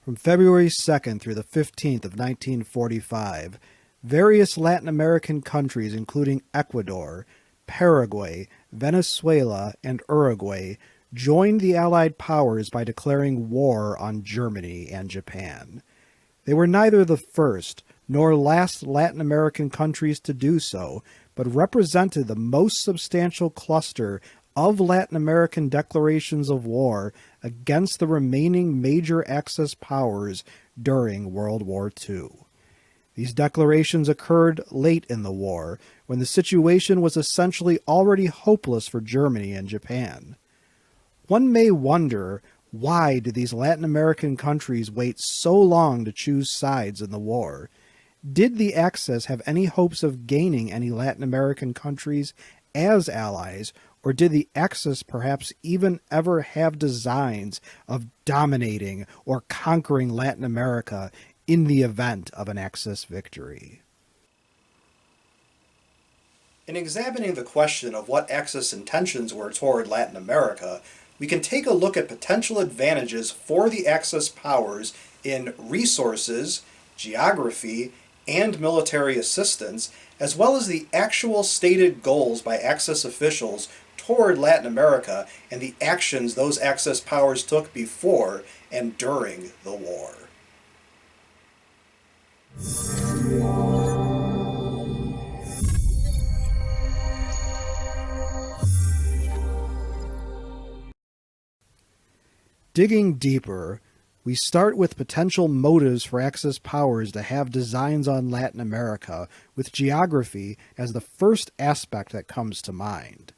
From February 2nd through the 15th of 1945, various Latin American countries including Ecuador, Paraguay, Venezuela, and Uruguay joined the Allied powers by declaring war on Germany and Japan. They were neither the first nor last Latin American countries to do so, but represented the most substantial cluster of Latin American declarations of war against the remaining major Axis powers during World War II. These declarations occurred late in the war, when the situation was essentially already hopeless for Germany and Japan. One may wonder, why did these Latin American countries wait so long to choose sides in the war? Did the Axis have any hopes of gaining any Latin American countries as allies, or did the Axis perhaps even ever have designs of dominating or conquering Latin America in the event of an Axis victory? In examining the question of what Axis intentions were toward Latin America, we can take a look at potential advantages for the Axis powers in resources, geography, and military assistance, as well as the actual stated goals by Axis officials toward Latin America and the actions those Axis powers took before and during the war. Digging deeper, we start with potential motives for Axis powers to have designs on Latin America, with geography as the first aspect that comes to mind.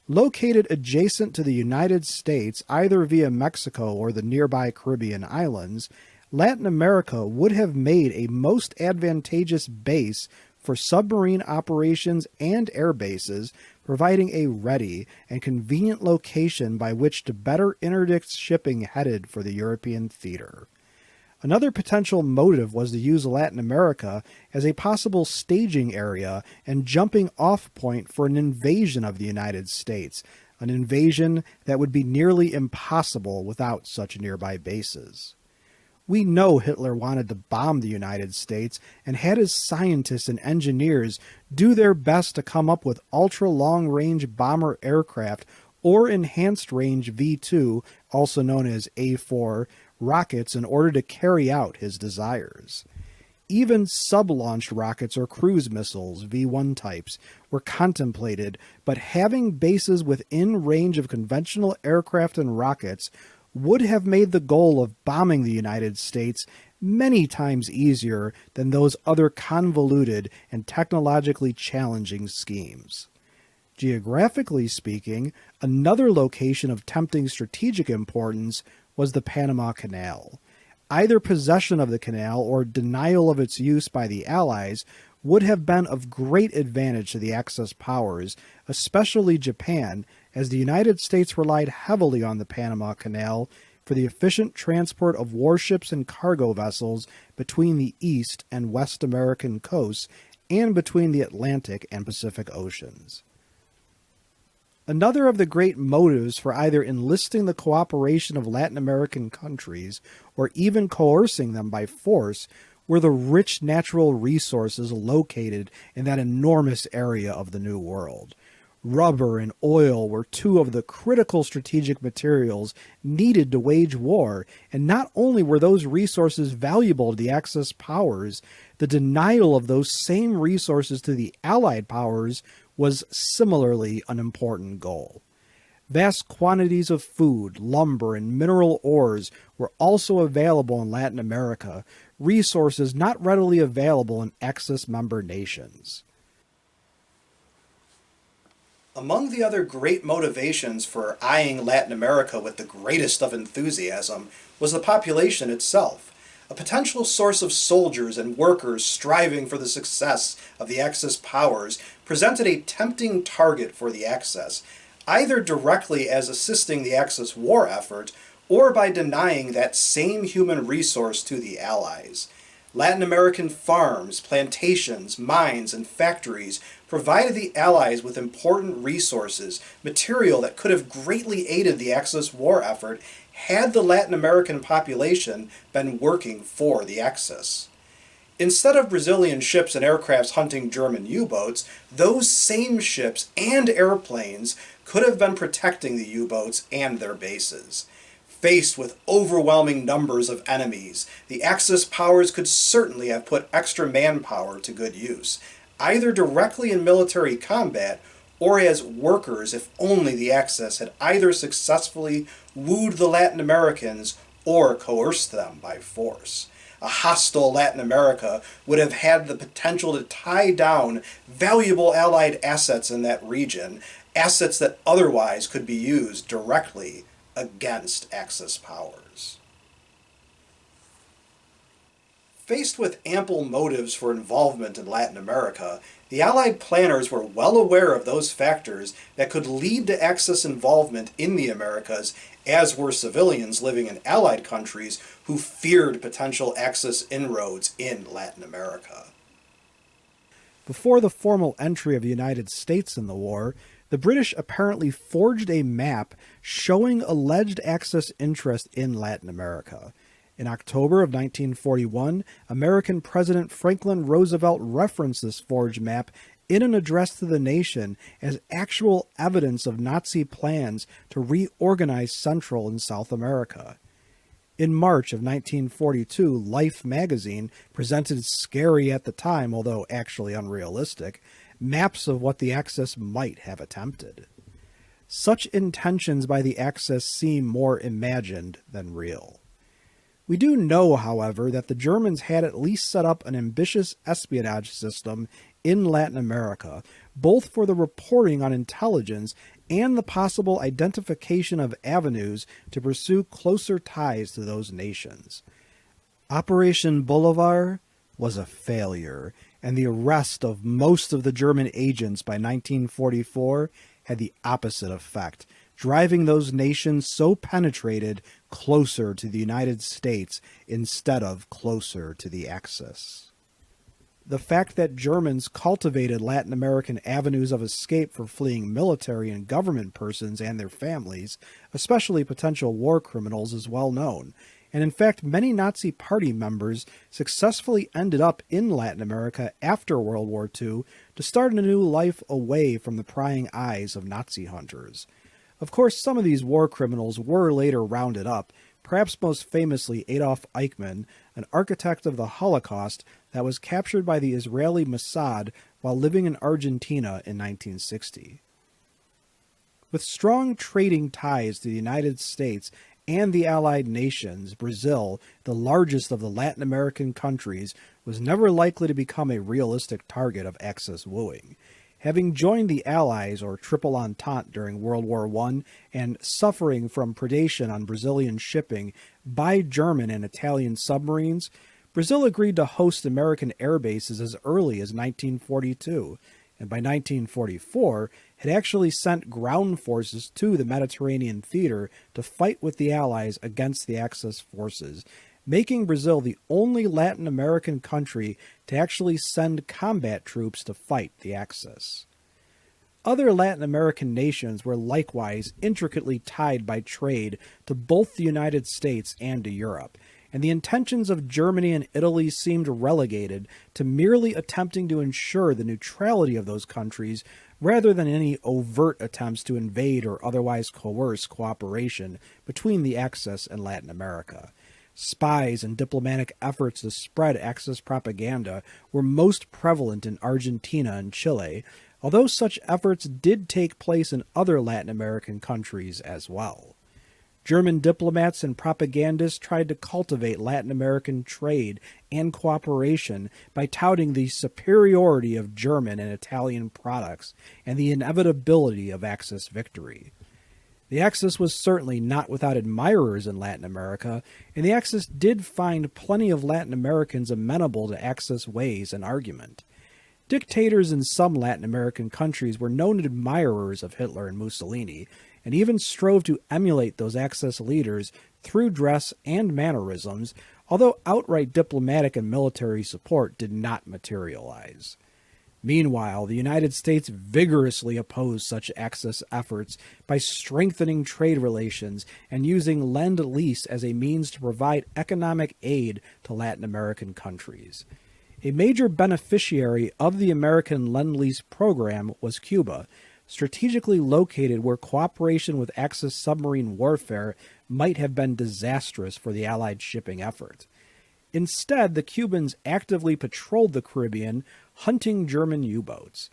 Located adjacent to the United States, either via Mexico or the nearby Caribbean islands, Latin America would have made a most advantageous base for submarine operations and air bases, providing a ready and convenient location by which to better interdict shipping headed for the European theater. Another potential motive was to use Latin America as a possible staging area and jumping off point for an invasion of the United States, an invasion that would be nearly impossible without such nearby bases. We know Hitler wanted to bomb the United States and had his scientists and engineers do their best to come up with ultra-long-range bomber aircraft or enhanced-range V-2, also known as A-4, rockets in order to carry out his desires. Even sub-launched rockets or cruise missiles, V-1 types, were contemplated, but having bases within range of conventional aircraft and rockets would have made the goal of bombing the United States many times easier than those other convoluted and technologically challenging schemes. Geographically speaking, another location of tempting strategic importance was the Panama Canal. Either possession of the canal or denial of its use by the Allies would have been of great advantage to the Axis powers, especially Japan, as the United States relied heavily on the Panama Canal for the efficient transport of warships and cargo vessels between the East and West American coasts and between the Atlantic and Pacific Oceans. Another of the great motives for either enlisting the cooperation of Latin American countries or even coercing them by force were the rich natural resources located in that enormous area of the New World. Rubber and oil were two of the critical strategic materials needed to wage war, and not only were those resources valuable to the Axis powers, the denial of those same resources to the Allied powers was similarly an important goal. Vast quantities of food, lumber, and mineral ores were also available in Latin America, resources not readily available in Axis member nations. Among the other great motivations for eyeing Latin America with the greatest of enthusiasm was the population itself. A potential source of soldiers and workers striving for the success of the Axis powers presented a tempting target for the Axis, either directly as assisting the Axis war effort or by denying that same human resource to the Allies. Latin American farms, plantations, mines, and factories provided the Allies with important resources, material that could have greatly aided the Axis war effort had the Latin American population been working for the Axis. Instead of Brazilian ships and aircrafts hunting German U-boats, those same ships and airplanes could have been protecting the U-boats and their bases. Faced with overwhelming numbers of enemies, the Axis powers could certainly have put extra manpower to good use, either directly in military combat or as workers if only the Axis had either successfully wooed the Latin Americans or coerced them by force. A hostile Latin America would have had the potential to tie down valuable Allied assets in that region, assets that otherwise could be used directly against Axis powers. Faced with ample motives for involvement in Latin America, the Allied planners were well aware of those factors that could lead to Axis involvement in the Americas, as were civilians living in Allied countries who feared potential Axis inroads in Latin America. Before the formal entry of the United States in the war, the British apparently forged a map showing alleged Axis interest in Latin America. In October of 1941, American President Franklin Roosevelt referenced this forged map in an address to the nation as actual evidence of Nazi plans to reorganize Central and South America. In March of 1942, Life magazine presented scary at the time, although actually unrealistic, maps of what the Axis might have attempted. Such intentions by the Axis seem more imagined than real. We do know, however, that the Germans had at least set up an ambitious espionage system in Latin America, both for the reporting on intelligence and the possible identification of avenues to pursue closer ties to those nations. Operation Bolivar was a failure, and the arrest of most of the German agents by 1944 had the opposite effect, driving those nations so penetrated closer to the United States instead of closer to the Axis. The fact that Germans cultivated Latin American avenues of escape for fleeing military and government persons and their families, especially potential war criminals, is well known, and in fact many Nazi Party members successfully ended up in Latin America after World War II to start a new life away from the prying eyes of Nazi hunters. Of course, some of these war criminals were later rounded up, perhaps most famously Adolf Eichmann, an architect of the Holocaust that was captured by the Israeli Mossad while living in Argentina in 1960. With strong trading ties to the United States and the Allied nations, Brazil, the largest of the Latin American countries, was never likely to become a realistic target of Axis wooing. Having joined the Allies, or Triple Entente, during World War I, and suffering from predation on Brazilian shipping by German and Italian submarines, Brazil agreed to host American air bases as early as 1942, and by 1944 had actually sent ground forces to the Mediterranean theater to fight with the Allies against the Axis forces, making Brazil the only Latin American country to actually send combat troops to fight the Axis. Other Latin American nations were likewise intricately tied by trade to both the United States and to Europe, and the intentions of Germany and Italy seemed relegated to merely attempting to ensure the neutrality of those countries rather than any overt attempts to invade or otherwise coerce cooperation between the Axis and Latin America. Spies and diplomatic efforts to spread Axis propaganda were most prevalent in Argentina and Chile, although such efforts did take place in other Latin American countries as well. German diplomats and propagandists tried to cultivate Latin American trade and cooperation by touting the superiority of German and Italian products and the inevitability of Axis victory. The Axis was certainly not without admirers in Latin America, and the Axis did find plenty of Latin Americans amenable to Axis ways and argument. Dictators in some Latin American countries were known admirers of Hitler and Mussolini, and even strove to emulate those Axis leaders through dress and mannerisms, although outright diplomatic and military support did not materialize. Meanwhile, the United States vigorously opposed such Axis efforts by strengthening trade relations and using Lend-Lease as a means to provide economic aid to Latin American countries. A major beneficiary of the American Lend-Lease program was Cuba, strategically located where cooperation with Axis submarine warfare might have been disastrous for the Allied shipping effort. Instead, the Cubans actively patrolled the Caribbean, hunting German U-boats.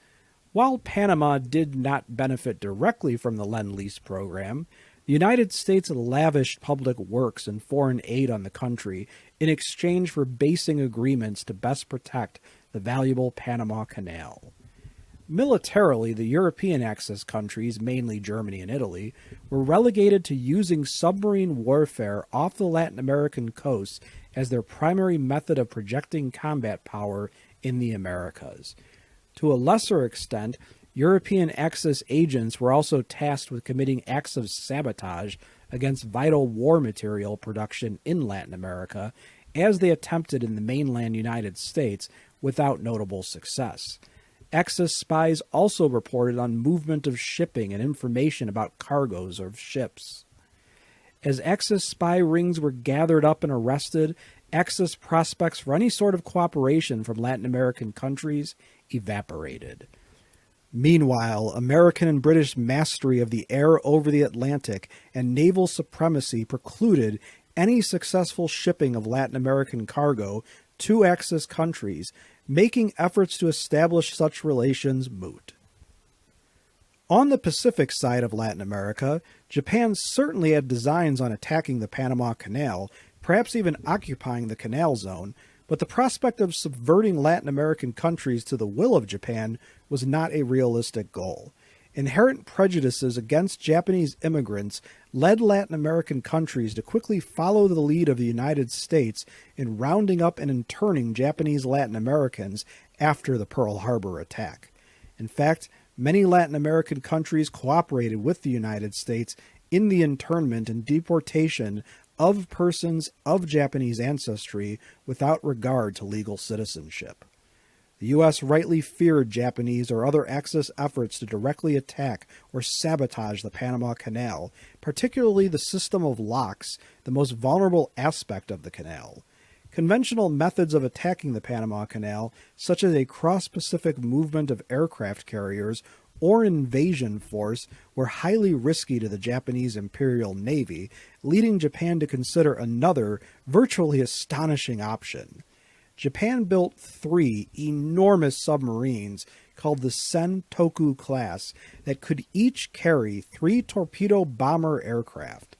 While Panama did not benefit directly from the Lend-Lease program, the United States lavished public works and foreign aid on the country in exchange for basing agreements to best protect the valuable Panama Canal. Militarily, the European Axis countries, mainly Germany and Italy, were relegated to using submarine warfare off the Latin American coast as their primary method of projecting combat power in the Americas. To a lesser extent, European Axis agents were also tasked with committing acts of sabotage against vital war material production in Latin America, as they attempted in the mainland United States without notable success. Axis spies also reported on movement of shipping and information about cargoes of ships. As Axis spy rings were gathered up and arrested, Axis prospects for any sort of cooperation from Latin American countries evaporated. Meanwhile, American and British mastery of the air over the Atlantic and naval supremacy precluded any successful shipping of Latin American cargo to Axis countries, making efforts to establish such relations moot. On the Pacific side of Latin America, Japan certainly had designs on attacking the Panama Canal, perhaps even occupying the canal zone, but the prospect of subverting Latin American countries to the will of Japan was not a realistic goal. Inherent prejudices against Japanese immigrants led Latin American countries to quickly follow the lead of the United States in rounding up and interning Japanese Latin Americans after the Pearl Harbor attack. In fact, many Latin American countries cooperated with the United States in the internment and deportation of persons of Japanese ancestry without regard to legal citizenship. The U.S. rightly feared Japanese or other Axis efforts to directly attack or sabotage the Panama Canal, particularly the system of locks, the most vulnerable aspect of the canal. Conventional methods of attacking the Panama Canal, such as a cross-Pacific movement of aircraft carriers or an invasion force, were highly risky to the Japanese Imperial Navy, leading Japan to consider another, virtually astonishing option. Japan built 3 enormous submarines called the Sentoku class that could each carry 3 torpedo bomber aircraft.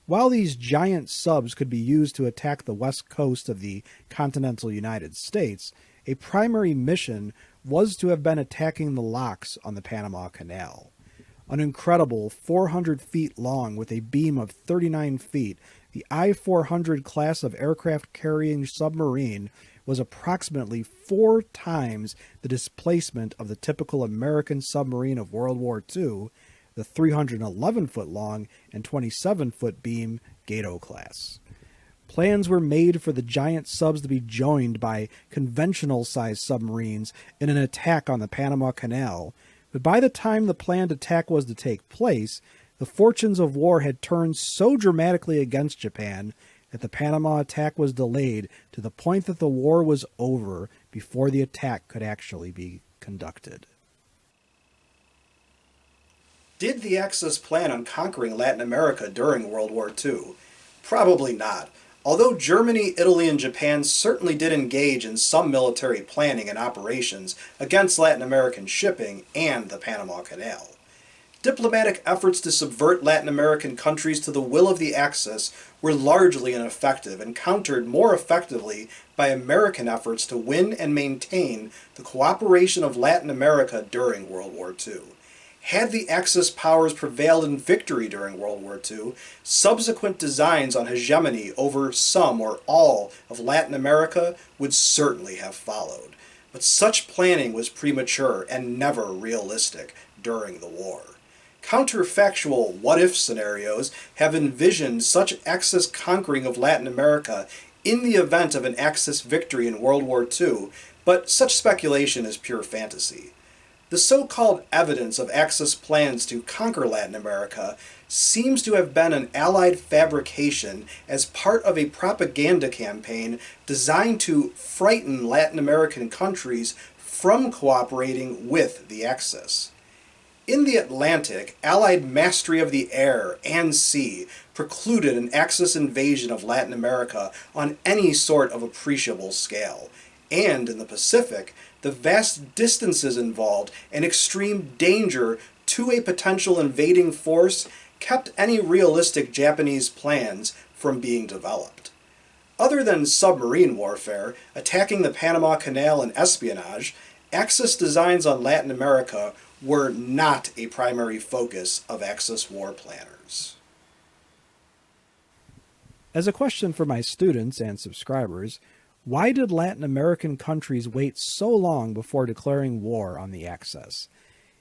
While these giant subs could be used to attack the west coast of the continental United States, a primary mission was to have been attacking the locks on the Panama Canal. An incredible 400 feet long with a beam of 39 feet, the I-400 class of aircraft-carrying submarine was approximately 4 times the displacement of the typical American submarine of World War II, the 311-foot-long and 27-foot beam Gato class. Plans were made for the giant subs to be joined by conventional-sized submarines in an attack on the Panama Canal, but by the time the planned attack was to take place, the fortunes of war had turned so dramatically against Japan that the Panama attack was delayed to the point that the war was over before the attack could actually be conducted. Did the Axis plan on conquering Latin America during World War II? Probably not. Although Germany, Italy, and Japan certainly did engage in some military planning and operations against Latin American shipping and the Panama Canal. Diplomatic efforts to subvert Latin American countries to the will of the Axis were largely ineffective and countered more effectively by American efforts to win and maintain the cooperation of Latin America during World War II. Had the Axis powers prevailed in victory during World War II, subsequent designs on hegemony over some or all of Latin America would certainly have followed. But such planning was premature and never realistic during the war. Counterfactual what-if scenarios have envisioned such Axis conquering of Latin America in the event of an Axis victory in World War II, but such speculation is pure fantasy. The so-called evidence of Axis plans to conquer Latin America seems to have been an Allied fabrication as part of a propaganda campaign designed to frighten Latin American countries from cooperating with the Axis. In the Atlantic, Allied mastery of the air and sea precluded an Axis invasion of Latin America on any sort of appreciable scale. And in the Pacific, the vast distances involved and extreme danger to a potential invading force kept any realistic Japanese plans from being developed. Other than submarine warfare, attacking the Panama Canal and espionage, Axis designs on Latin America were not a primary focus of Axis war planners. As a question for my students and subscribers, why did Latin American countries wait so long before declaring war on the Axis?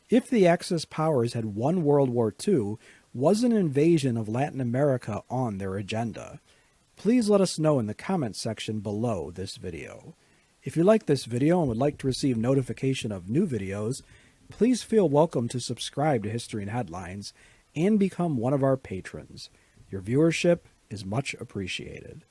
If the Axis powers had won World War II, was an invasion of Latin America on their agenda? Please let us know in the comments section below this video. If you like this video and would like to receive notification of new videos, please feel welcome to subscribe to History and Headlines and become one of our patrons. Your viewership is much appreciated.